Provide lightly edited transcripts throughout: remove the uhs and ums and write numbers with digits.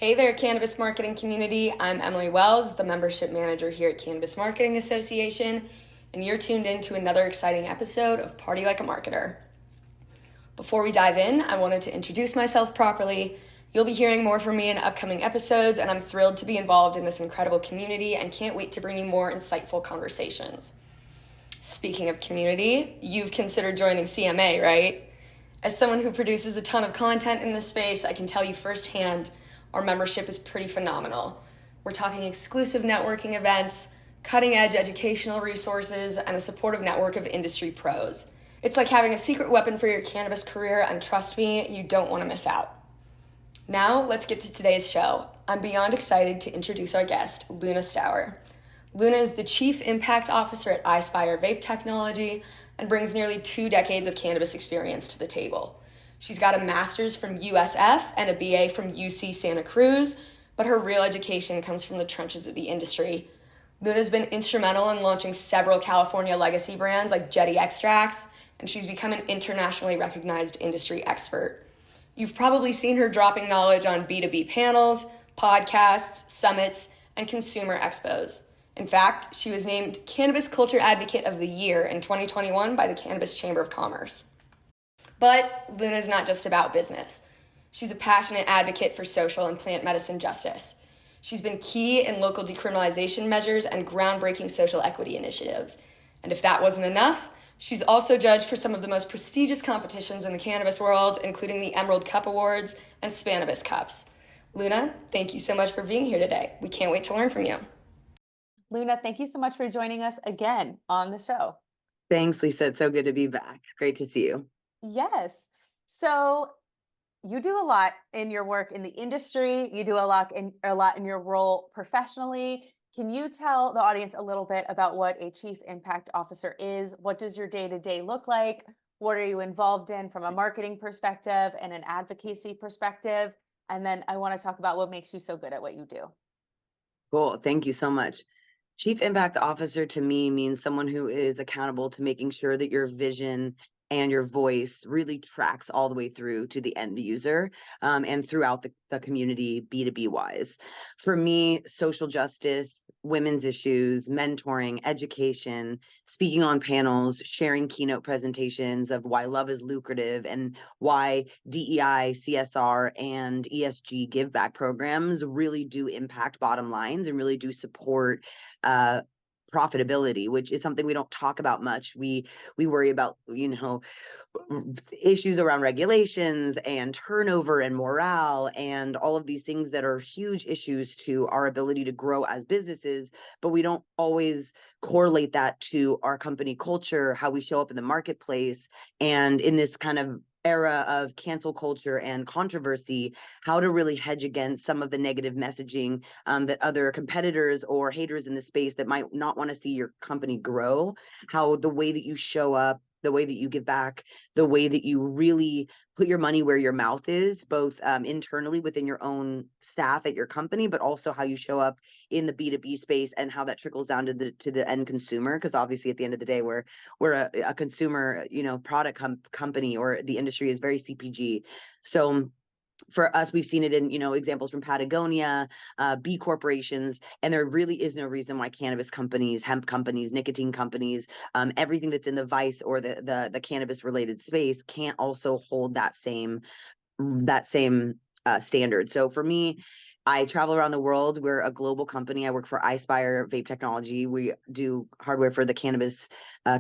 Hey there, cannabis marketing community. I'm Emily Wells, the membership manager here at Cannabis Marketing Association, and you're tuned in to another exciting episode of Party Like a Marketer. Before we dive in, I wanted to introduce myself properly. You'll be hearing more from me in upcoming episodes, and I'm thrilled to be involved in this incredible community and can't wait to bring you more insightful conversations. Speaking of community, you've considered joining CMA, right? As someone who produces a ton of content in this space, I can tell you firsthand our membership is pretty phenomenal. We're talking exclusive networking events, cutting-edge educational resources, and a supportive network of industry pros. It's like having a secret weapon for your cannabis career, and trust me, you don't want to miss out. Now, let's get to today's show. I'm beyond excited to introduce our guest, Luna Stower. Luna is the Chief Impact Officer at Ispire Vape Technology and brings nearly 2 decades of cannabis experience to the table. She's got a master's from USF and a BA from UC Santa Cruz, but her real education comes from the trenches of the industry. Luna's been instrumental in launching several California legacy brands like Jetty Extracts, and she's become an internationally recognized industry expert. You've probably seen her dropping knowledge on B2B panels, podcasts, summits, and consumer expos. In fact, she was named Cannabis Culture Advocate of the Year in 2021 by the Cannabis Chamber of Commerce. But Luna's not just about business. She's a passionate advocate for social and plant medicine justice. She's been key in local decriminalization measures and groundbreaking social equity initiatives. And if that wasn't enough, she's also judged for some of the most prestigious competitions in the cannabis world, including the Emerald Cup Awards and Spanibus Cups. Luna, thank you so much for being here today. We can't wait to learn from you. Luna, thank you so much for joining us again on the show. Thanks, Lisa. It's so good to be back. Great to see you. Yes. So you do a lot in your work in the industry. You do a lot in your role professionally. Can you tell the audience a little bit about what a Chief Impact Officer is? What does your day-to-day look like? What are you involved in from a marketing perspective and an advocacy perspective? And then I want to talk about what makes you so good at what you do. Cool. Thank you so much. Chief Impact Officer to me means someone who is accountable to making sure that your vision and your voice really tracks all the way through to the end user and throughout the community B2B wise. For me, social justice, women's issues, mentoring, education, speaking on panels, sharing keynote presentations of why love is lucrative and why DEI, CSR, and ESG give back programs really do impact bottom lines and really do support profitability, which is something we don't talk about much. We worry about, issues around regulations and turnover and morale and all of these things that are huge issues to our ability to grow as businesses, but we don't always correlate that to our company culture, how we show up in the marketplace, and in this kind of era of cancel culture and controversy, how to really hedge against some of the negative messaging that other competitors or haters in the space that might not want to see your company grow, how the way that you show up, the way that you give back, the way that you really put your money where your mouth is, both internally within your own staff at your company, but also how you show up in the B2B space and how that trickles down to the end consumer. Because obviously at the end of the day, we're a consumer, product company, or the industry is very CPG. So for us, we've seen it in, examples from Patagonia, B corporations, and there really is no reason why cannabis companies, hemp companies, nicotine companies, everything that's in the vice or the cannabis related space can't also hold that same standard. So for me, I travel around the world. We're a global company. I work for Ispire Vape Technology. We do hardware for the cannabis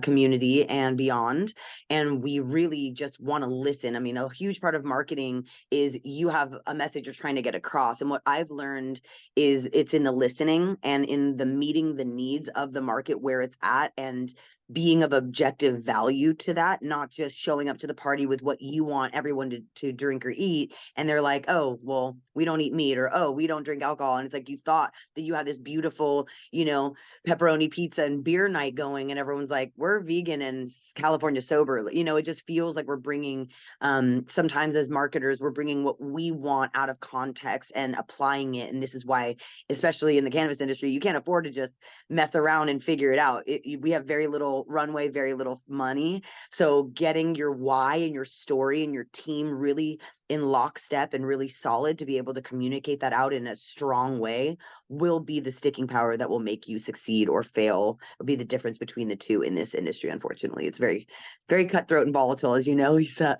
community and beyond. And we really just want to listen. I mean, a huge part of marketing is you have a message you're trying to get across. And what I've learned is it's in the listening and in the meeting the needs of the market where it's at and being of objective value to that, not just showing up to the party with what you want everyone to drink or eat. And they're like, oh, well, we don't eat meat, or, oh, we don't drink alcohol. And it's like, you thought that you had this beautiful, pepperoni pizza and beer night going. And everyone's like, we're vegan and California sober. It just feels like we're bringing, sometimes as marketers, we're bringing what we want out of context and applying it. And this is why, especially in the cannabis industry, you can't afford to just mess around and figure it out. We have very little little runway, very little money. So getting your why and your story and your team really in lockstep and really solid to be able to communicate that out in a strong way will be the sticking power that will make you succeed or fail. It'll be the difference between the two in this industry. Unfortunately, it's very, very cutthroat and volatile, as you know, Lisa.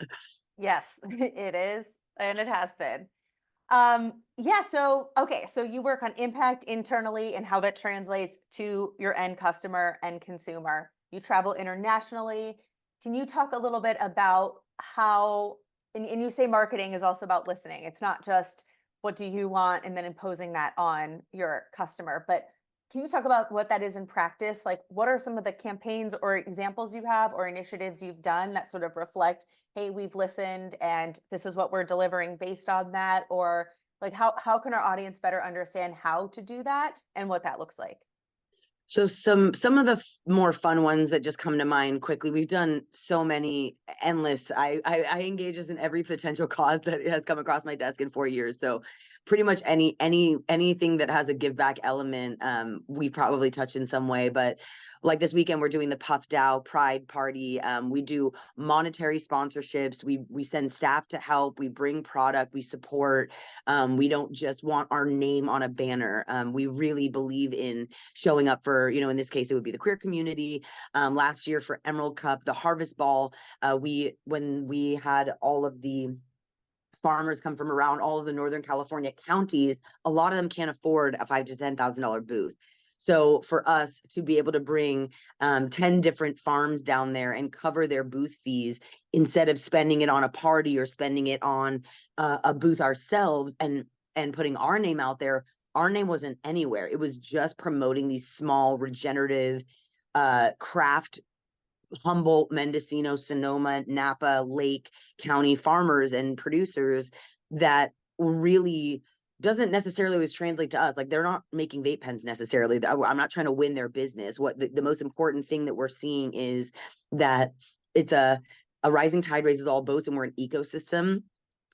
Yes, it is, and it has been. Yeah, so okay, so you work on impact internally and how that translates to your end customer and consumer. You travel internationally. Can you talk a little bit about how, and you say marketing is also about listening. It's not just what do you want and then imposing that on your customer, but can you talk about what that is in practice? Like, what are some of the campaigns or examples you have or initiatives you've done that sort of reflect, hey, we've listened and this is what we're delivering based on that? Or like, how can our audience better understand how to do that and what that looks like? So some of the more fun ones that just come to mind quickly. We've done so many, endless. I engage us in every potential cause that has come across my desk in 4 years. So pretty much anything that has a give back element, we've probably touched in some way. But like this weekend, we're doing the Puff Dow Pride Party. We do monetary sponsorships. We send staff to help. We bring product. We support. We don't just want our name on a banner. We really believe in showing up for, in this case, it would be the queer community. Last year for Emerald Cup, the Harvest Ball, when we had all of the farmers come from around all of the Northern California counties, a lot of them can't afford a $5,000 to $10,000 booth. So for us to be able to bring 10 different farms down there and cover their booth fees instead of spending it on a party or spending it on a booth ourselves and putting our name out there, our name wasn't anywhere. It was just promoting these small regenerative craft Humboldt, Mendocino, Sonoma, Napa, Lake County farmers and producers that really doesn't necessarily always translate to us. Like they're not making vape pens necessarily. I'm not trying to win their business. What the most important thing that we're seeing is that it's a rising tide raises all boats, and we're an ecosystem.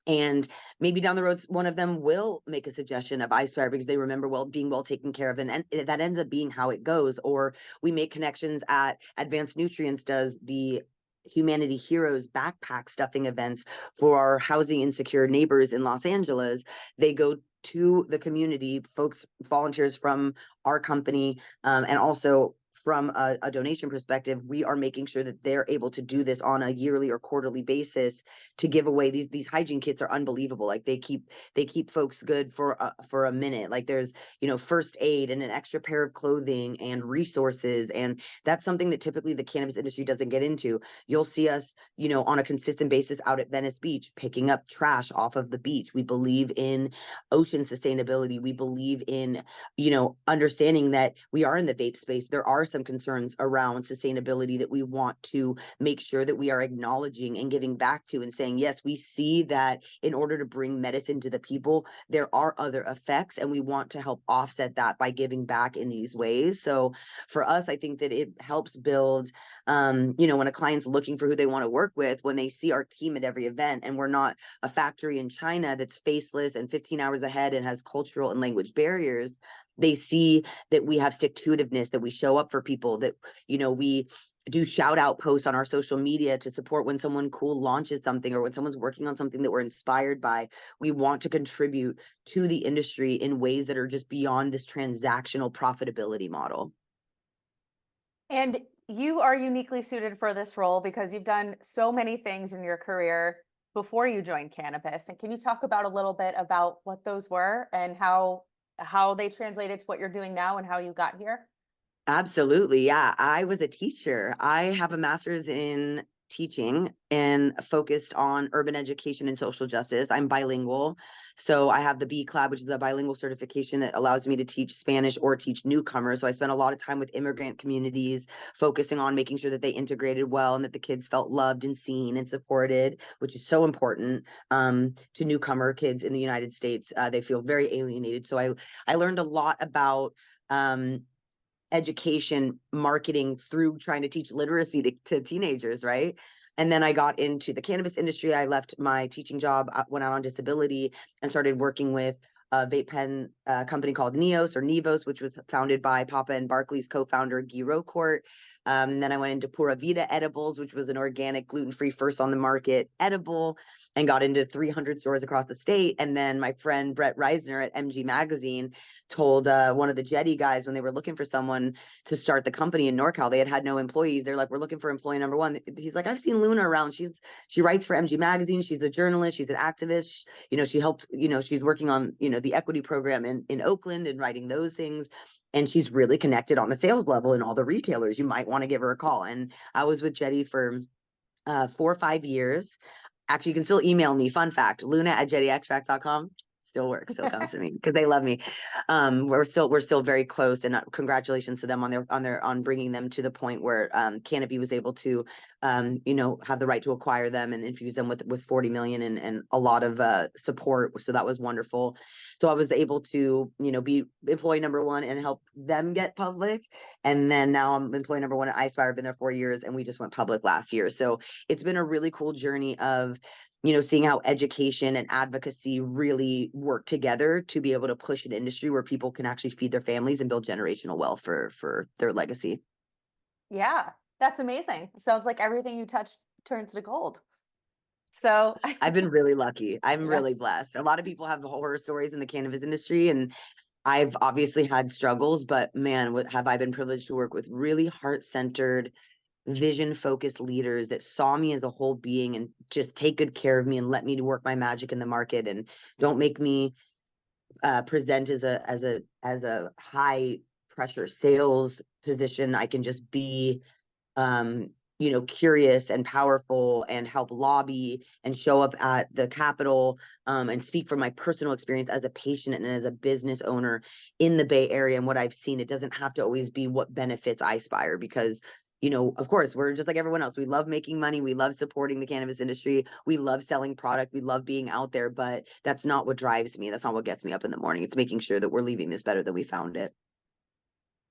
And maybe down the road, one of them will make a suggestion of Ispire because they remember being well taken care of. And that ends up being how it goes. Or we make connections at Advanced Nutrients does the Humanity Heroes backpack stuffing events for our housing insecure neighbors in Los Angeles. They go to the community, folks, volunteers from our company, and also from a donation perspective, we are making sure that they're able to do this on a yearly or quarterly basis to give away these hygiene kits are unbelievable. Like they keep folks good for a minute. Like there's, first aid and an extra pair of clothing and resources. And that's something that typically the cannabis industry doesn't get into. You'll see us, on a consistent basis out at Venice Beach, picking up trash off of the beach. We believe in ocean sustainability. We believe in, understanding that we are in the vape space. There are some concerns around sustainability that we want to make sure that we are acknowledging and giving back to and saying, yes, we see that in order to bring medicine to the people, there are other effects, and we want to help offset that by giving back in these ways. So for us, I think that it helps build, when a client's looking for who they want to work with, when they see our team at every event, and we're not a factory in China that's faceless and 15 hours ahead and has cultural and language barriers, they see that we have stick-to-itiveness, that we show up for people, that, we do shout out posts on our social media to support when someone cool launches something or when someone's working on something that we're inspired by. We want to contribute to the industry in ways that are just beyond this transactional profitability model. And you are uniquely suited for this role because you've done so many things in your career before you joined cannabis. And can you talk about a little bit about what those were and how they translated to what you're doing now and how you got here? Absolutely. Yeah. I was a teacher. I have a master's in teaching and focused on urban education and social justice. I'm bilingual. So I have the BCLAB, which is a bilingual certification that allows me to teach Spanish or teach newcomers. So I spent a lot of time with immigrant communities, focusing on making sure that they integrated well and that the kids felt loved and seen and supported, which is so important to newcomer kids in the United States. They feel very alienated. So I learned a lot about education marketing through trying to teach literacy to teenagers, right? And then I got into the cannabis industry. I left my teaching job, went out on disability, and started working with a vape pen company called Nevos, which was founded by Papa and Barkley's co-founder Guy Rocourt. Then I went into Pura Vida edibles, which was an organic, gluten-free, first on the market edible, and got into 300 stores across the state. And then my friend Brett Reisner at MG Magazine told one of the Jetty guys, when they were looking for someone to start the company in NorCal, they had no employees. They're like, we're looking for employee number one. He's like, I've seen Luna around. She writes for MG Magazine. She's a journalist. She's an activist. She helped, she's working on, the equity program in Oakland and writing those things. And she's really connected on the sales level and all the retailers. You might want to give her a call. And I was with Jetty for 4 or 5 years. Actually, you can still email me. Fun fact, luna@jettyextracts.com. Still works, still comes to me because they love me. We're still very close, and congratulations to them on bringing them to the point where Canopy was able to have the right to acquire them and infuse them with 40 million and a lot of support. So that was wonderful. So I was able to be employee number one and help them get public. And then now I'm employee number one at Ispire. I've been there 4 years, and we just went public last year. So it's been a really cool journey of seeing how education and advocacy really work together to be able to push an industry where people can actually feed their families and build generational wealth for their legacy. Yeah, that's amazing. Sounds like everything you touch turns to gold. So I've been really lucky. I'm Yeah. really blessed. A lot of people have horror stories in the cannabis industry, and I've obviously had struggles, but man, have I been privileged to work with really heart-centered, vision-focused leaders that saw me as a whole being and just take good care of me and let me work my magic in the market and don't make me present as a high pressure sales position. I can just be curious and powerful and help lobby and show up at the Capitol and speak from my personal experience as a patient and as a business owner in the Bay Area and what I've seen. It doesn't have to always be what benefits Ispire because of course, we're just like everyone else. We love making money. We love supporting the cannabis industry. We love selling product. We love being out there, but that's not what drives me. That's not what gets me up in the morning. It's making sure that we're leaving this better than we found it.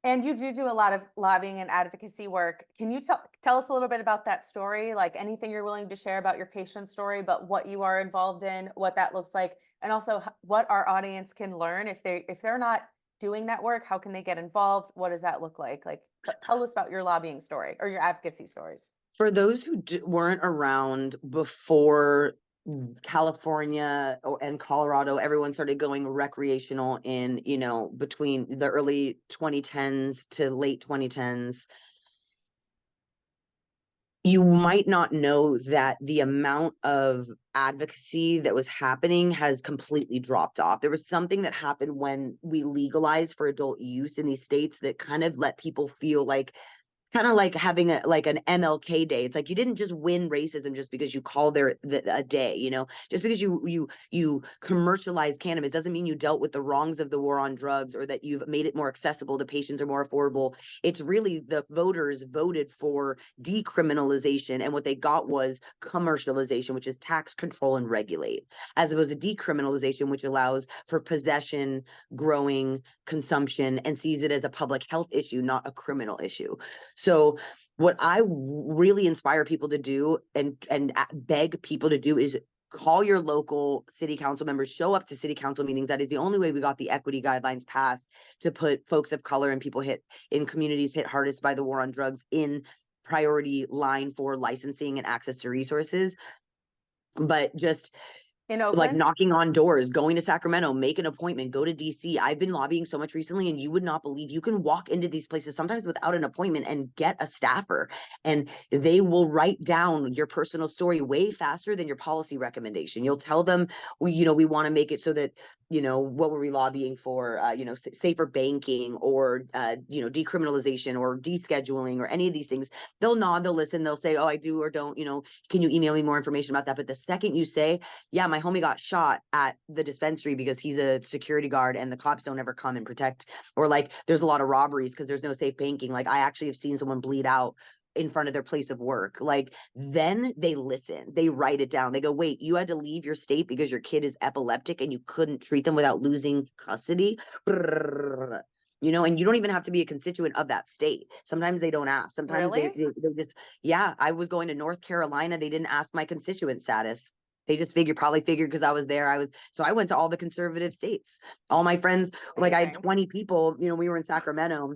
And you do a lot of lobbying and advocacy work. Can you tell us a little bit about that story? Like anything you're willing to share about your patient story, but what you are involved in, what that looks like, and also what our audience can learn if they're not doing that work, how can they get involved? What does that look like? Like tell us about your lobbying story or your advocacy stories. For those who weren't around before California and Colorado, everyone started going recreational in, between the early 2010s to late 2010s. You might not know that the amount of advocacy that was happening has completely dropped off. There was something that happened when we legalized for adult use in these states that kind of let people feel like kind of like having an MLK day. It's like you didn't just win racism just because you call a day, just because you commercialize cannabis doesn't mean you dealt with the wrongs of the war on drugs or that you've made it more accessible to patients or more affordable. It's really the voters voted for decriminalization, and what they got was commercialization, which is tax, control, and regulate, as opposed to decriminalization, which allows for possession, growing, consumption, and sees it as a public health issue, not a criminal issue. So what I really inspire people to do and beg people to do is call your local city council members, show up to city council meetings. That is the only way we got the equity guidelines passed to put folks of color and people in communities hit hardest by the war on drugs in priority line for licensing and access to resources. But just in like Oakland, knocking on doors, going to Sacramento, make an appointment, go to DC. I've been lobbying so much recently, and you would not believe you can walk into these places sometimes without an appointment and get a staffer, and they will write down your personal story way faster than your policy recommendation. You'll tell them, we want to make it so that, what were we lobbying for? Safer banking or, decriminalization or descheduling or any of these things. They'll nod, they'll listen, they'll say, oh, I do or don't, can you email me more information about that? But the second you say, yeah, my homie got shot at the dispensary because he's a security guard and the cops don't ever come and protect, or like there's a lot of robberies because there's no safe banking. Like I actually have seen someone bleed out in front of their place of work. Like then they listen, they write it down. They go, wait, you had to leave your state because your kid is epileptic and you couldn't treat them without losing custody. And you don't even have to be a constituent of that state. Sometimes they don't ask. Sometimes really? they just, yeah, I was going to North Carolina. They didn't ask my constituent status. They just probably figured because I was there. So I went to all the conservative states. All my friends, like I had Amazing. 20 people, we were in Sacramento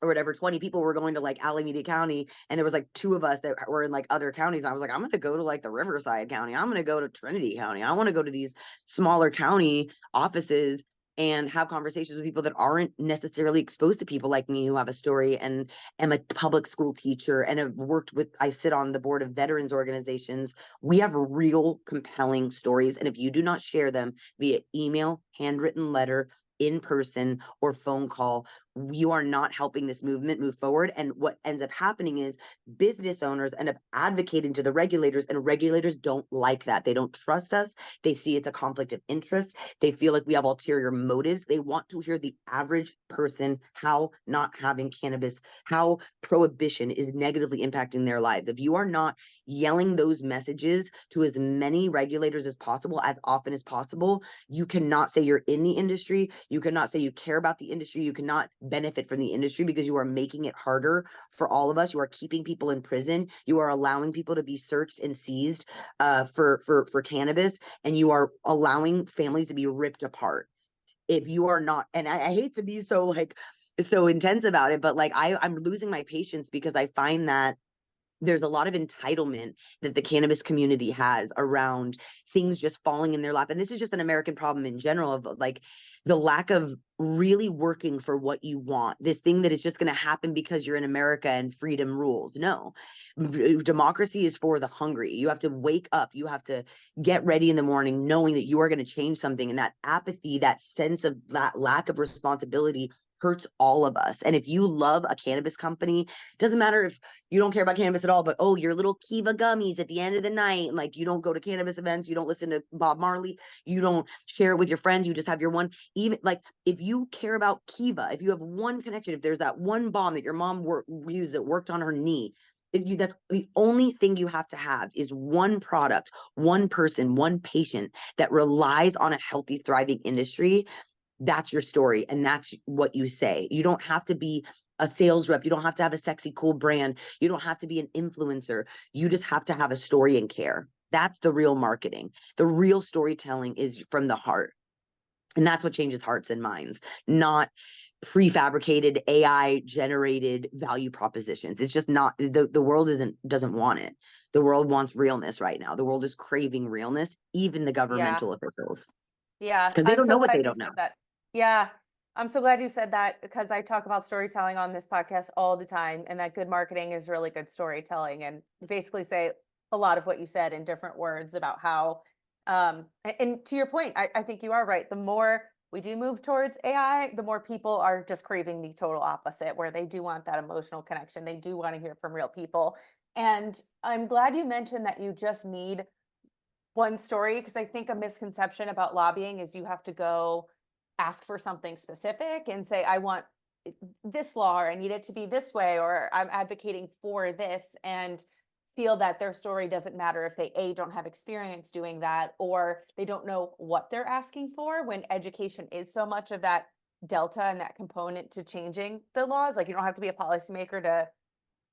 or whatever, 20 people were going to like Alameda County, and there was like 2 of us that were in like other counties. And I was like, I'm going to go to like the Riverside County. I'm going to go to Trinity County. I want to go to these smaller county offices and have conversations with people that aren't necessarily exposed to people like me, who have a story and am a public school teacher and have worked with, I sit on the board of veterans organizations. We have real compelling stories. And if you do not share them via email, handwritten letter, in person, or phone call, you are not helping this movement move forward. And what ends up happening is business owners end up advocating to the regulators, and regulators don't like that. They don't trust us. They see it's a conflict of interest. They feel like we have ulterior motives. They want to hear the average person how not having cannabis, how prohibition is negatively impacting their lives. If you are not yelling those messages to as many regulators as possible, as often as possible, you cannot say you're in the industry. You cannot say you care about the industry. You cannot benefit from the industry, because you are making it harder for all of us. You are keeping people in prison. You are allowing people to be searched and seized for cannabis, and you are allowing families to be ripped apart. If you are not, and I hate to be so like so intense about it, but like I'm losing my patience, because I find that there's a lot of entitlement that the cannabis community has around things just falling in their lap. And this is just an American problem in general, of like the lack of really working for what you want. This thing that is just going to happen because you're in America and freedom rules. No, democracy is for the hungry. You have to wake up. You have to get ready in the morning knowing that you are going to change something. And that apathy, that sense of that lack of responsibility hurts all of us. And if you love a cannabis company, it doesn't matter if you don't care about cannabis at all, but oh, your little Kiva gummies at the end of the night, like you don't go to cannabis events, you don't listen to Bob Marley, you don't share it with your friends, you just have your one. Even like if you care about Kiva, if you have one connection, if there's that one bomb that your mom used that worked on her knee, that's the only thing you have to have is one product, one person, one patient that relies on a healthy, thriving industry. That's your story, and that's what you say. You don't have to be a sales rep. You don't have to have a sexy, cool brand. You don't have to be an influencer. You just have to have a story and care. That's the real marketing. The real storytelling is from the heart. And that's what changes hearts and minds, not prefabricated AI generated value propositions. It's just not, the world doesn't want it. The world wants realness right now. The world is craving realness, even the Yeah. governmental officials, Yeah. because they I'm don't so know what they glad you don't know. said that. Yeah. I'm so glad you said that, because I talk about storytelling on this podcast all the time, and that good marketing is really good storytelling, and basically say a lot of what you said in different words about how, and to your point, I think you are right. The more we do move towards AI, the more people are just craving the total opposite, where they do want that emotional connection. They do want to hear from real people. And I'm glad you mentioned that you just need one story, because I think a misconception about lobbying is you have to go ask for something specific and say, I want this law, or I need it to be this way, or I'm advocating for this, and feel that their story doesn't matter if they don't have experience doing that, or they don't know what they're asking for, when education is so much of that delta and that component to changing the laws. Like, you don't have to be a policymaker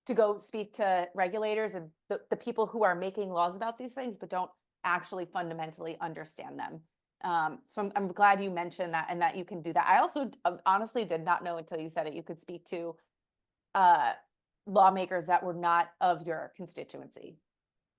to go speak to regulators and the people who are making laws about these things, but don't actually fundamentally understand them. So I'm glad you mentioned that, and that you can do that. I also honestly did not know until you said it, you could speak to lawmakers that were not of your constituency.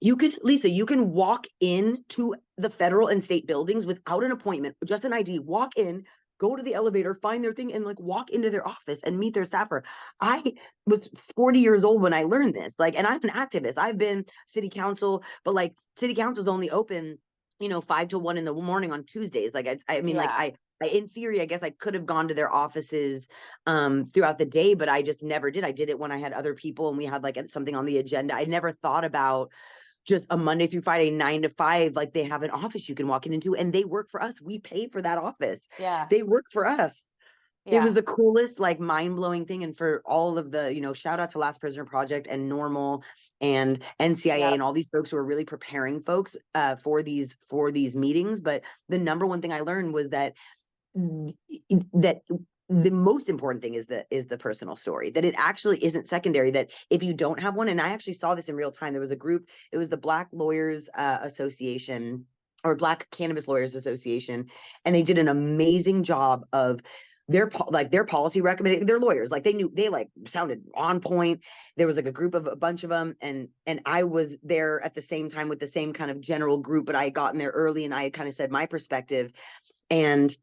You can, Lisa, you can walk into the federal and state buildings without an appointment, just an ID, walk in, go to the elevator, find their thing, and like walk into their office and meet their staffer. I was 40 years old when I learned this, like, and I'm an activist. I've been city council, but like city council is only open, 5 to 1 in the morning on Tuesdays. Like, I mean, like Yeah. in theory, I guess I could have gone to their offices throughout the day, but I just never did. I did it when I had other people and we had like something on the agenda. I never thought about just a Monday through Friday, 9 to 5, like they have an office you can walk into, and they work for us. We pay for that office. Yeah. They work for us. It was Yeah. the coolest, like mind-blowing thing. And for all of the, shout out to Last Prisoner Project and Normal and NCIA Yep. and all these folks who are really preparing folks for these meetings. But the number one thing I learned was that the most important thing is the personal story, that it actually isn't secondary, that if you don't have one, and I actually saw this in real time, there was a group, it was the Black Lawyers Association, or Black Cannabis Lawyers Association, and they did an amazing job of their policy recommendation, they're lawyers, like they like sounded on point. There was like a bunch of them, and I was there at the same time with the same kind of general group, but I had gotten there early and I had kind of said my perspective, and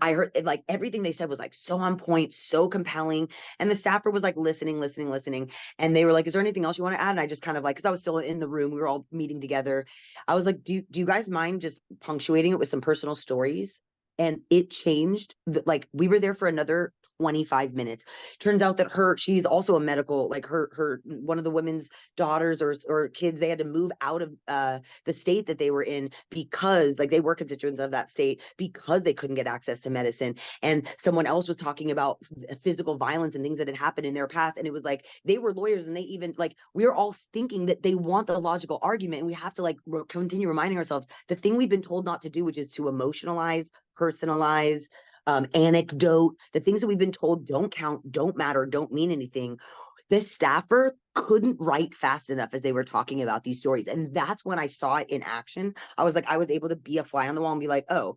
I heard like everything they said was like so on point, so compelling. And the staffer was like listening. And they were like, is there anything else you want to add? And I just kind of like, cause I was still in the room, we were all meeting together. I was like, do you guys mind just punctuating it with some personal stories? And it changed. Like we were there for another 25 minutes. Turns out that she's also a medical, like her one of the women's daughters or kids, they had to move out of the state that they were in because like they were constituents of that state because they couldn't get access to medicine. And someone else was talking about physical violence and things that had happened in their past. And it was like they were lawyers, and they even like we're all thinking that they want the logical argument, and we have to like continue reminding ourselves the thing we've been told not to do, which is to emotionalize, personalize, anecdote, the things that we've been told don't count, don't matter, don't mean anything. The staffer couldn't write fast enough as they were talking about these stories. And that's when I saw it in action. I was like, I was able to be a fly on the wall and be like, oh,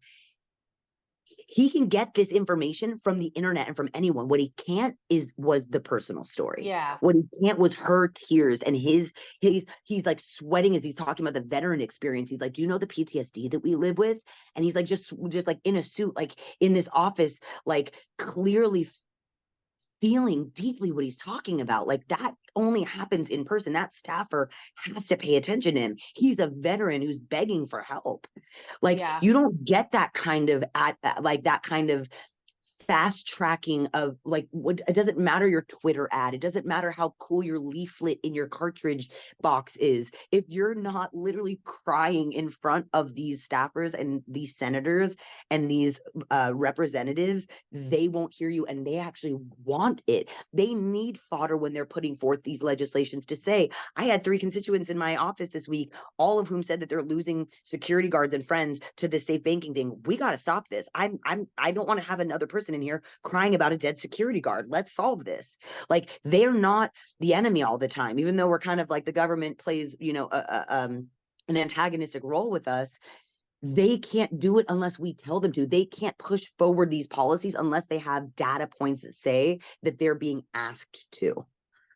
he can get this information from the internet and from anyone. What he can't was the personal story. Yeah. What he can't was her tears and he's like sweating as he's talking about the veteran experience. He's like, do you know the PTSD that we live with? And he's like, just like in a suit, like in this office, like clearly feeling deeply what he's talking about. Like that only happens in person. That staffer has to pay attention to him. He's a veteran who's begging for help. Like Yeah. you don't get that kind of that kind of fast tracking of like what it doesn't matter your Twitter ad, it doesn't matter how cool your leaflet in your cartridge box is, if you're not literally crying in front of these staffers and these senators and these representatives, they won't hear you, and they actually want it. They need fodder when they're putting forth these legislations to say, I had 3 constituents in my office this week, all of whom said that they're losing security guards and friends to the safe banking thing. We got to stop this. I don't want to have another person in here crying about a dead security guard. Let's solve this. Like they're not the enemy all the time, even though we're kind of like the government plays, an antagonistic role with us. They can't do it unless we tell them to. They can't push forward these policies unless they have data points that say that they're being asked to.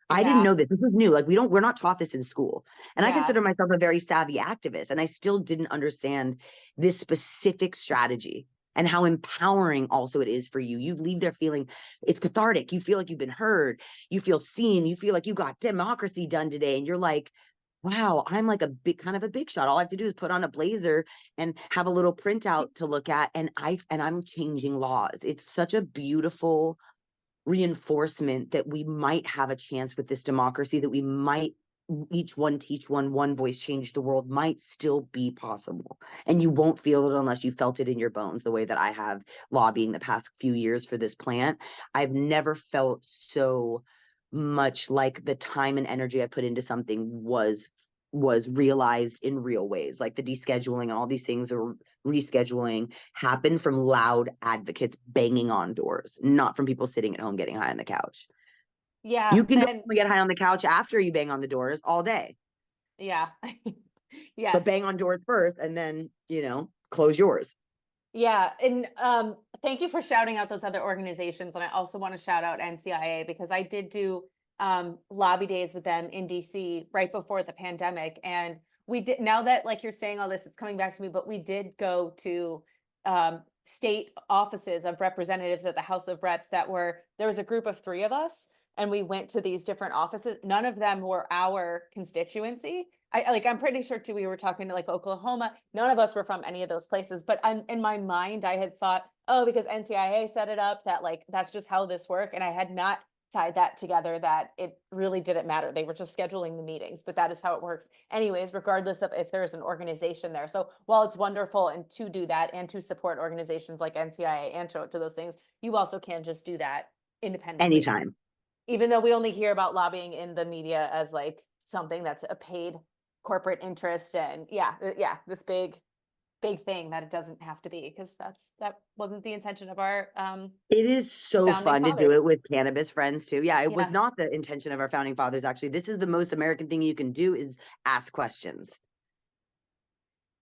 I didn't know this. This is new. Like we're not taught this in school. And I consider myself a very savvy activist, and I still didn't understand this specific strategy and how empowering also it is for you. You leave there feeling it's cathartic. You feel like you've been heard. You feel seen. You feel like you got democracy done today. And you're like, wow, I'm like a big shot. All I have to do is put on a blazer and have a little printout to look at, and I'm changing laws. It's such a beautiful reinforcement that we might have a chance with this democracy, that we might each one teach one voice change the world might still be possible. And you won't feel it unless you felt it in your bones, the way that I have lobbying the past few years for this plant. I've never felt so much like the time and energy I put into something was realized in real ways. Like the descheduling and all these things, or rescheduling, happened from loud advocates banging on doors, not from people sitting at home getting high on the couch. Yeah. You can go and get high on the couch after you bang on the doors all day. Yeah. Yes. But bang on doors first and then, close yours. Yeah. And thank you for shouting out those other organizations. And I also want to shout out NCIA, because I did do lobby days with them in DC right before the pandemic. And we did, now that like you're saying all this, it's coming back to me, but we did go to state offices of representatives at the House of Reps there was a group of 3 of us, and we went to these different offices. None of them were our constituency. I'm pretty sure too, we were talking to like Oklahoma. None of us were from any of those places, but in my mind, I had thought, oh, because NCIA set it up, that like, that's just how this worked. And I had not tied that together, that it really didn't matter. They were just scheduling the meetings, but that is how it works anyways, regardless of if there's an organization there. So while it's wonderful and to do that and to support organizations like NCIA and show up to those things, you also can just do that independently. Anytime. Even though we only hear about lobbying in the media as like something that's a paid corporate interest, and this big thing that it doesn't have to be, because that wasn't the intention of our it is so fun to do it with cannabis friends too. It was not the intention of our founding fathers. Actually, this is the most American thing you can do, is ask questions.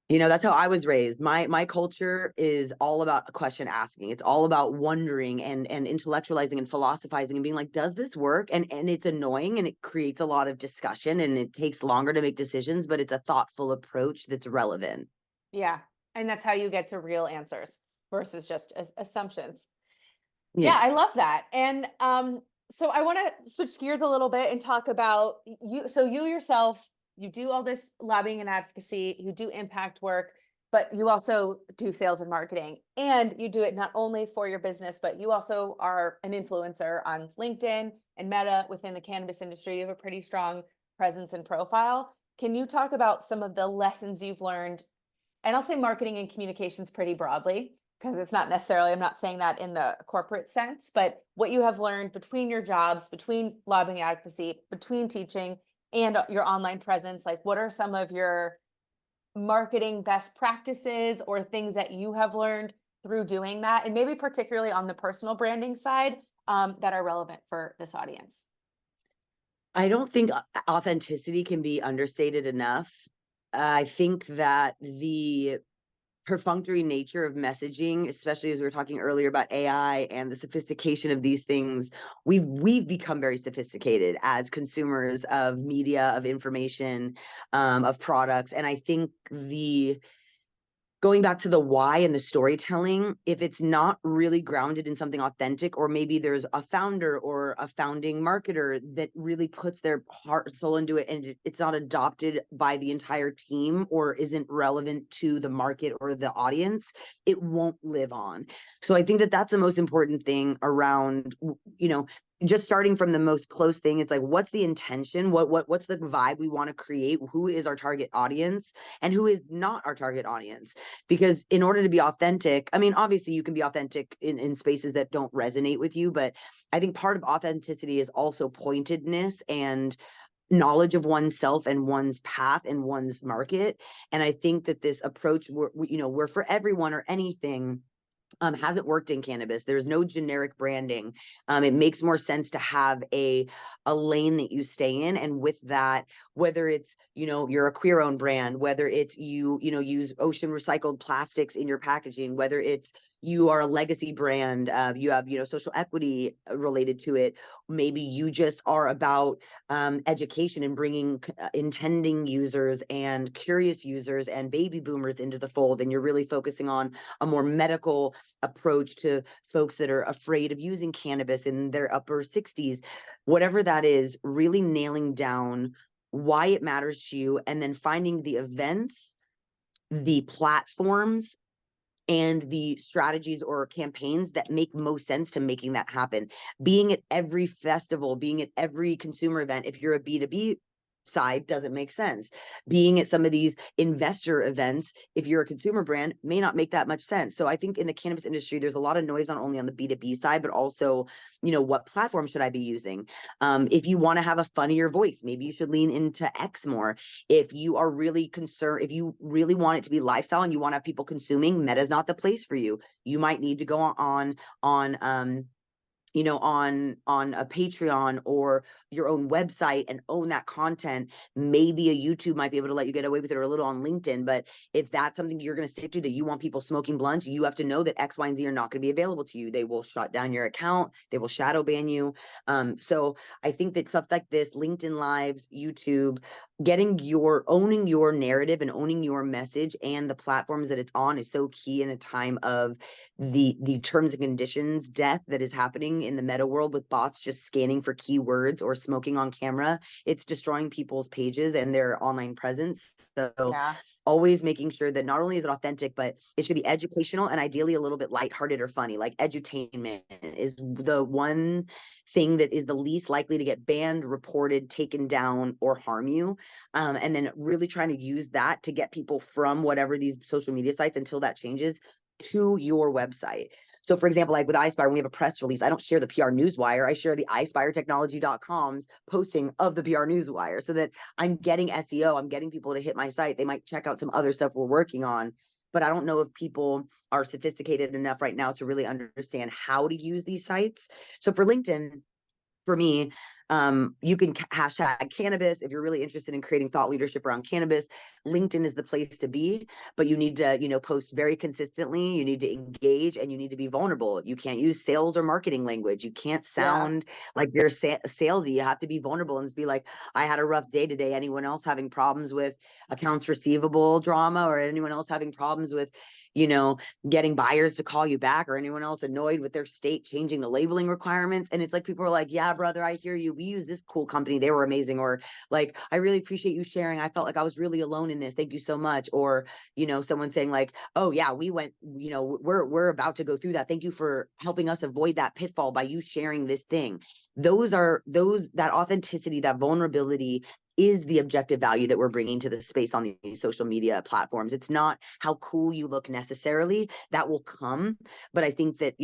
You know, that's how I was raised. My culture is all about question asking. It's all about wondering and intellectualizing and philosophizing and being like, does this work? And it's annoying and it creates a lot of discussion and it takes longer to make decisions, but it's a thoughtful approach that's relevant. Yeah. And that's how you get to real answers versus just assumptions. Yeah, Yeah. I love that. And so I want to switch gears a little bit and talk about you. So you yourself, you do all this lobbying and advocacy, you do impact work, but you also do sales and marketing. And you do it not only for your business, but you also are an influencer on LinkedIn and Meta within the cannabis industry. You have a pretty strong presence and profile. Can you talk about some of the lessons you've learned? And I'll say marketing and communications pretty broadly, because it's not necessarily, I'm not saying that in the corporate sense, but what you have learned between your jobs, between lobbying advocacy, between teaching and your online presence. Like, what are some of your marketing best practices or things that you have learned through doing that? And maybe particularly on the personal branding side, that are relevant for this audience. I don't think authenticity can be understated enough. I think that the perfunctory nature of messaging, especially as we were talking earlier about AI and the sophistication of these things, we've become very sophisticated as consumers of media, of information, of products. And I think the going back to the why and the storytelling, if it's not really grounded in something authentic, or maybe there's a founder or a founding marketer that really puts their heart and soul into it and it's not adopted by the entire team or isn't relevant to the market or the audience, it won't live on. So I think that that's the most important thing around, you know, just starting from the most close thing. It's like, what's the intention? What's the vibe we want to create? Who is our target audience and who is not our target audience? Because in order to be authentic, I mean, obviously you can be authentic in spaces that don't resonate with you, but I think part of authenticity is also pointedness and knowledge of oneself and one's path and one's market. And I think that this approach, where for everyone or anything, hasn't worked in cannabis. There's no generic branding. It makes more sense to have a lane that you stay in, and with that, whether it's you're a queer-owned brand, whether it's use ocean recycled plastics in your packaging, whether it's you are a legacy brand, you have social equity related to it. Maybe you just are about education and bringing intending users and curious users and baby boomers into the fold, and you're really focusing on a more medical approach to folks that are afraid of using cannabis in their upper 60s. Whatever that is, really nailing down why it matters to you, and then finding the events, the platforms, and the strategies or campaigns that make most sense to making that happen. Being at every festival, being at every consumer event, if you're a B2B side, doesn't make sense. Being at some of these investor events, if you're a consumer brand, may not make that much sense. So I think in the cannabis industry, there's a lot of noise, not only on the B2B side, but also, what platform should I be using? If you want to have a funnier voice, maybe you should lean into X more. If you are really concerned, if you really want it to be lifestyle and you want to have people consuming, Meta's not the place for you. You might need to go on a Patreon or your own website and own that content. Maybe a YouTube might be able to let you get away with it, or a little on LinkedIn. But if that's something you're going to stick to, that you want people smoking blunts, you have to know that X, Y, and Z are not going to be available to you. They will shut down your account. They will shadow ban you. So I think that stuff like this, LinkedIn Lives, YouTube, owning your narrative and owning your message and the platforms that it's on is so key in a time of the terms and conditions death that is happening in the meta world, with bots just scanning for keywords or smoking on camera. It's destroying people's pages and their online presence. So Yeah. always making sure that not only is it authentic, but it should be educational and ideally a little bit lighthearted or funny. Like, edutainment is the one thing that is the least likely to get banned, reported, taken down, or harm you. And then really trying to use that to get people from whatever these social media sites, until that changes, to your website. So for example, like with Ispire, when we have a press release, I don't share the PR Newswire. I share the ispiretechnology.com's posting of the PR Newswire, so that I'm getting SEO, I'm getting people to hit my site. They might check out some other stuff we're working on, but I don't know if people are sophisticated enough right now to really understand how to use these sites. So for LinkedIn, for me, You can hashtag cannabis if you're really interested in creating thought leadership around cannabis. LinkedIn is the place to be, but you need to, post very consistently. You need to engage, and you need to be vulnerable. You can't use sales or marketing language. You can't sound like you're salesy. You have to be vulnerable and just be like, I had a rough day today. Anyone else having problems with accounts receivable drama, or anyone else having problems with, getting buyers to call you back, or anyone else annoyed with their state changing the labeling requirements? And it's like, people are like, yeah, brother, I hear you. We use this cool company. They were amazing. Or like, I really appreciate you sharing. I felt like I was really alone in this. Thank you so much. Or, someone saying like, oh yeah, we went, we're about to go through that. Thank you for helping us avoid that pitfall by you sharing this thing. That authenticity, that vulnerability is the objective value that we're bringing to the space on these social media platforms. It's not how cool you look necessarily. That will come. But I think that,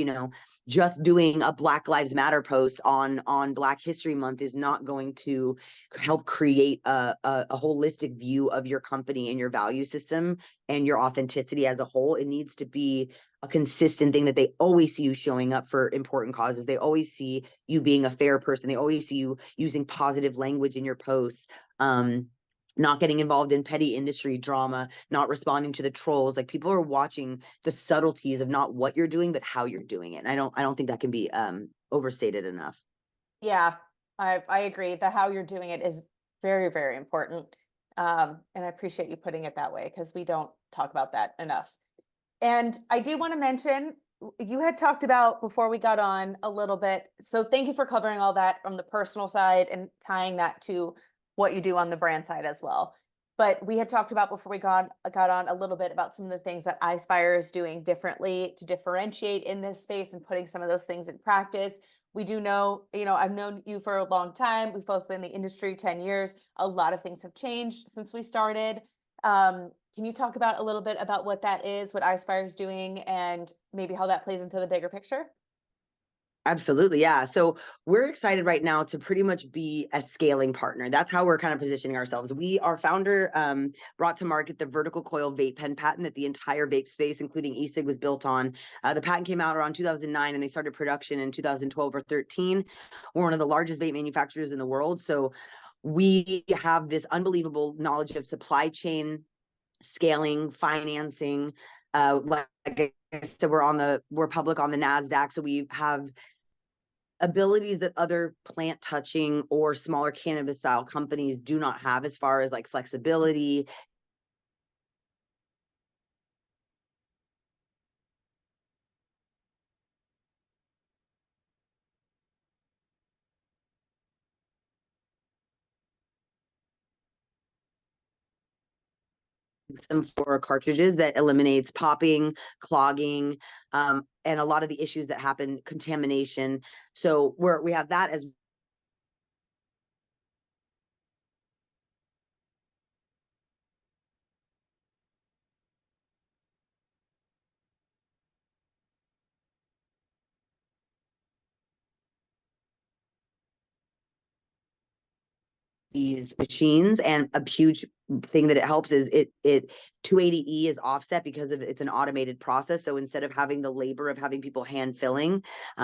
just doing a Black Lives Matter post on Black History Month is not going to help create a holistic view of your company and your value system and your authenticity as a whole. It needs to be a consistent thing that they always see you showing up for important causes. They always see you being a fair person. They always see you using positive language in your posts. Not getting involved in petty industry drama, not responding to the trolls. Like, people are watching the subtleties of not what you're doing, but how you're doing it. And I don't think that can be overstated enough. Yeah, I agree that how you're doing it is very, very important. And I appreciate you putting it that way, because we don't talk about that enough. And I do want to mention, you had talked about before we got on a little bit. So thank you for covering all that from the personal side and tying that to what you do on the brand side as well. But we had talked about before we got on a little bit about some of the things that Ispire is doing differently to differentiate in this space and putting some of those things in practice. We do know, I've known you for a long time. We've both been in the industry 10 years. A lot of things have changed since we started. Can you talk about a little bit about what that is, what Ispire is doing, and maybe how that plays into the bigger picture? Absolutely. Yeah. So we're excited right now to pretty much be a scaling partner. That's how we're kind of positioning ourselves. Our founder brought to market the vertical coil vape pen patent that the entire vape space, including e-cig, was built on. The patent came out around 2009, and they started production in 2012 or 13. We're one of the largest vape manufacturers in the world. So we have this unbelievable knowledge of supply chain, scaling, financing. Like I said, we're public on the NASDAQ. So we have abilities that other plant touching or smaller cannabis style companies do not have, as far as like flexibility, them for cartridges that eliminates popping, clogging, and a lot of the issues that happen, contamination. So we have that as these machines. And a huge thing that it helps is it 280E is offset because it's an automated process. So instead of having the labor of having people hand filling,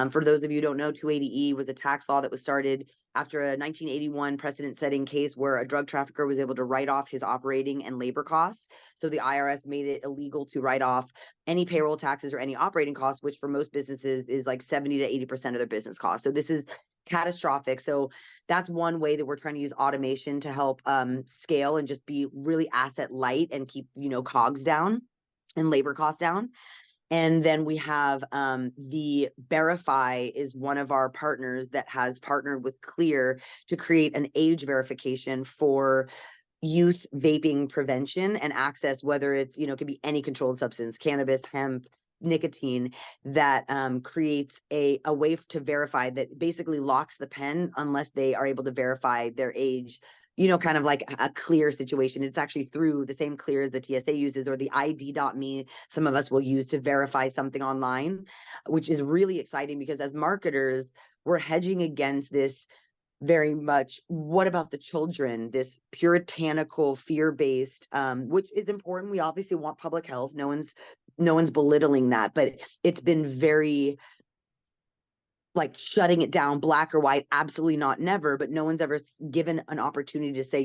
for those of you who don't know, 280E was a tax law that was started after a 1981 precedent-setting case where a drug trafficker was able to write off his operating and labor costs. So the IRS made it illegal to write off any payroll taxes or any operating costs, which for most businesses is like 70 to 80% of their business costs. So this is catastrophic. So that's one way that we're trying to use automation to help scale and just be really asset light and keep, cogs down and labor costs down. And then we have the Verify is one of our partners that has partnered with Clear to create an age verification for youth vaping prevention and access, whether it's, it could be any controlled substance, cannabis, hemp, nicotine, that creates a way to verify, that basically locks the pen unless they are able to verify their age, kind of like a Clear situation. It's actually through the same Clear as the TSA uses, or the ID.me some of us will use to verify something online, which is really exciting because as marketers, we're hedging against this very much, what about the children, this puritanical, fear-based, which is important. We obviously want public health. No one's belittling that, but it's been very like shutting it down, black or white, absolutely not, never, but no one's ever given an opportunity to say,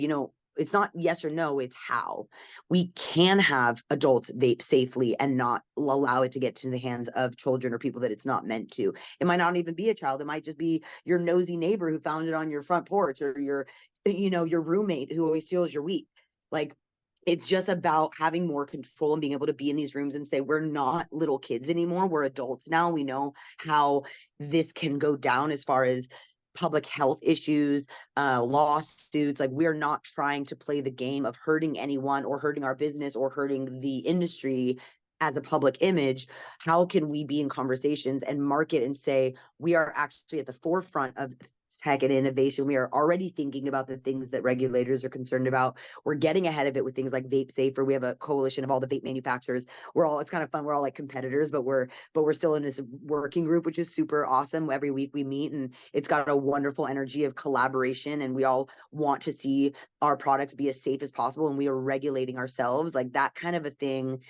it's not yes or no, it's how. We can have adults vape safely and not allow it to get to the hands of children or people that it's not meant to. It might not even be a child. It might just be your nosy neighbor who found it on your front porch, or your roommate who always steals your weed. Like, it's just about having more control and being able to be in these rooms and say, we're not little kids anymore. We're adults now. We know how this can go down as far as public health issues, lawsuits. Like, we're not trying to play the game of hurting anyone or hurting our business or hurting the industry as a public image. How can we be in conversations and market and say, we are actually at the forefront of tech and innovation. We are already thinking about the things that regulators are concerned about. We're getting ahead of it with things like Vape Safer. We have a coalition of all the vape manufacturers. It's kind of fun. We're all like competitors, but we're still in this working group, which is super awesome. Every week we meet, and it's got a wonderful energy of collaboration, and we all want to see our products be as safe as possible, and we are regulating ourselves. Like, that kind of a thing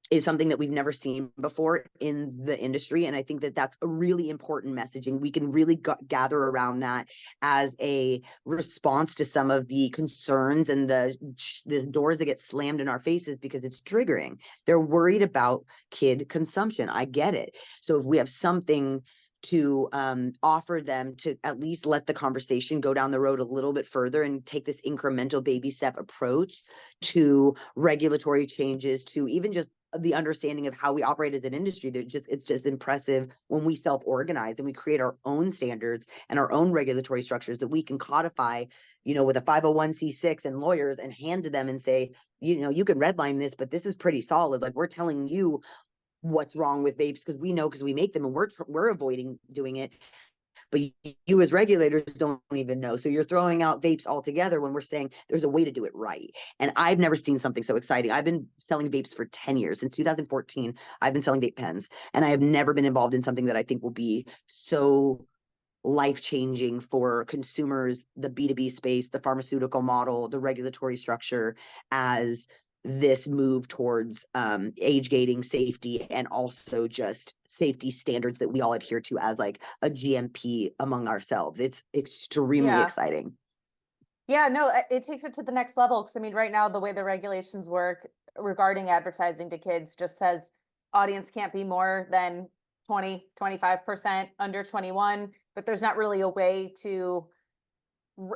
is something that we've never seen before in the industry. And I think that that's a really important messaging. We can really gather around that as a response to some of the concerns and the doors that get slammed in our faces because it's triggering. They're worried about kid consumption. I get it. So if we have something to offer them to at least let the conversation go down the road a little bit further and take this incremental baby step approach to regulatory changes, to even just the understanding of how we operate as an industry, it's just impressive when we self-organize and we create our own standards and our own regulatory structures that we can codify, with a 501c6 and lawyers, and hand to them and say, you can redline this, but this is pretty solid. Like, we're telling you what's wrong with vapes because we know, because we make them, and we're avoiding doing it. But you as regulators don't even know. So you're throwing out vapes altogether when we're saying there's a way to do it right. And I've never seen something so exciting. I've been selling vapes for 10 years. Since 2014, I've been selling vape pens. And I have never been involved in something that I think will be so life-changing for consumers, the B2B space, the pharmaceutical model, the regulatory structure, as this move towards age gating, safety, and also just safety standards that we all adhere to as like a GMP among ourselves. It's extremely exciting. Yeah, no, it takes it to the next level. Because I mean, right now, the way the regulations work regarding advertising to kids just says audience can't be more than 20-25% under 21, but there's not really a way to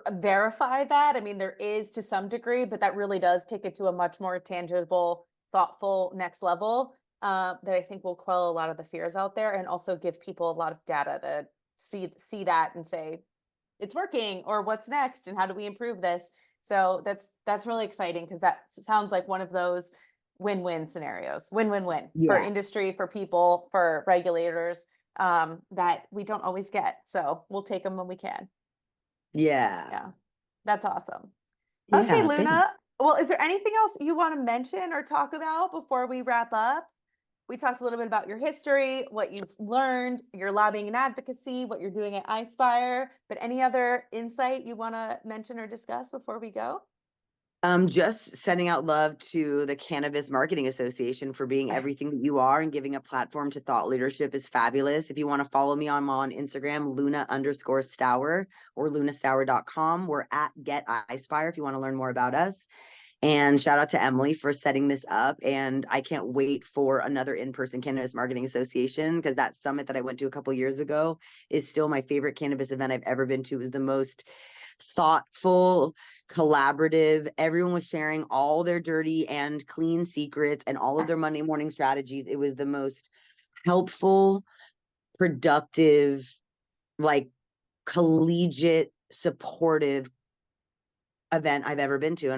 verify that. I mean, there is to some degree, but that really does take it to a much more tangible, thoughtful next level that I think will quell a lot of the fears out there, and also give people a lot of data to see that and say it's working, or what's next and how do we improve this. So that's really exciting, because that sounds like one of those win-win scenarios, win-win-win for industry, for people, for regulators, that we don't always get. So we'll take them when we can. Yeah. That's awesome. Yeah, okay, Luna. thanks. Well, is there anything else you want to mention or talk about before we wrap up? We talked a little bit about your history, what you've learned, your lobbying and advocacy, what you're doing at Ispire, but any other insight you want to mention or discuss before we go? Just sending out love to the Cannabis Marketing Association for being everything that you are, and giving a platform to thought leadership is fabulous. If you want to follow me, I'm on Instagram, Luna_Stower, or lunastower.com. We're at Get Ispire if you want to learn more about us. And shout out to Emily for setting this up. And I can't wait for another in-person Cannabis Marketing Association, because that summit that I went to a couple years ago is still my favorite cannabis event I've ever been to. It was the most thoughtful, collaborative. Everyone was sharing all their dirty and clean secrets and all of their Monday morning strategies. It was the most helpful, productive, like collegiate, supportive event I've ever been to.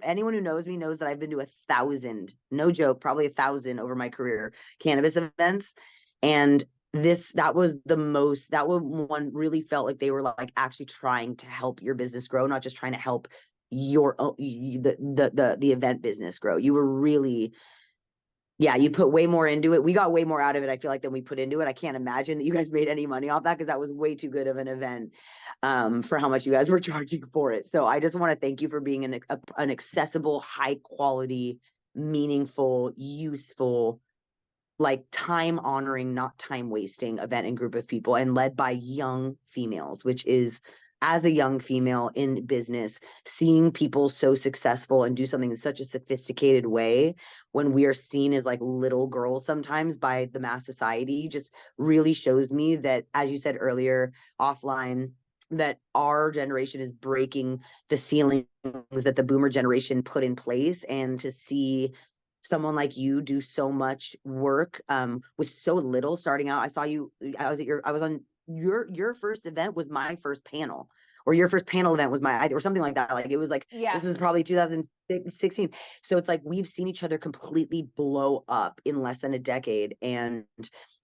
Anyone who knows me knows that I've been to 1,000, no joke, probably 1,000 over my career, cannabis events. And that one really felt like they were like actually trying to help your business grow, not just trying to help your own, the event business grow. You were really, you put way more into it. We got way more out of it, I feel like, than we put into it. I can't imagine that you guys made any money off that, because that was way too good of an event for how much you guys were charging for it. So I just want to thank you for being an accessible, high quality, meaningful, useful, like time honoring, not time wasting event and group of people, and led by young females, which is, as a young female in business, seeing people so successful and do something in such a sophisticated way when we are seen as like little girls sometimes by the mass society just really shows me that, as you said earlier offline, that our generation is breaking the ceilings that the boomer generation put in place. And to see someone like you do so much work with so little starting out. I saw you, I was on your first event was my first panel, or your first panel event was my, or something like that. Like it was like, Yeah. this was probably 2016. So it's like we've seen each other completely blow up in less than a decade, and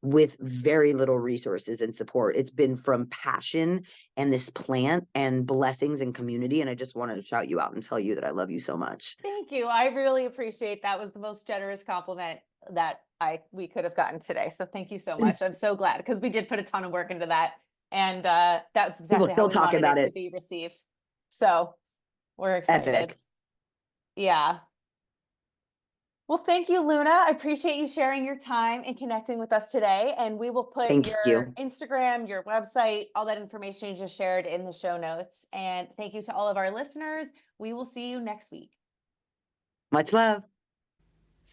with very little resources and support. It's been from passion and this plant and blessings and community. And I just wanted to shout you out and tell you that I love you so much. Thank you. I really appreciate that. Was the most generous compliment that we could have gotten today. So thank you so much. I'm so glad, because we did put a ton of work into that. And that's exactly how People we still talk wanted about it to it. be received. So we're excited. Epic. Yeah. Well, thank you, Luna. I appreciate you sharing your time and connecting with us today. And we will put Thank your you. Instagram, your website, all that information you just shared in the show notes. And thank you to all of our listeners. We will see you next week. Much love.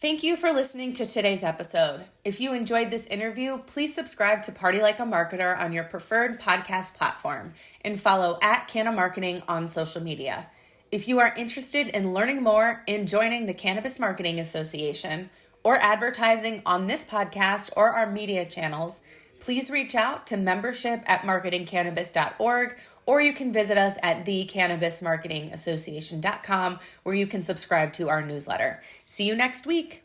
Thank you for listening to today's episode. If you enjoyed this interview, please subscribe to Party Like a Marketer on your preferred podcast platform and follow @Canna Marketing on social media. If you are interested in learning more and joining the Cannabis Marketing Association or advertising on this podcast or our media channels, please reach out to membership@marketingcannabis.org, or you can visit us at thecannabismarketingassociation.com, where you can subscribe to our newsletter. See you next week.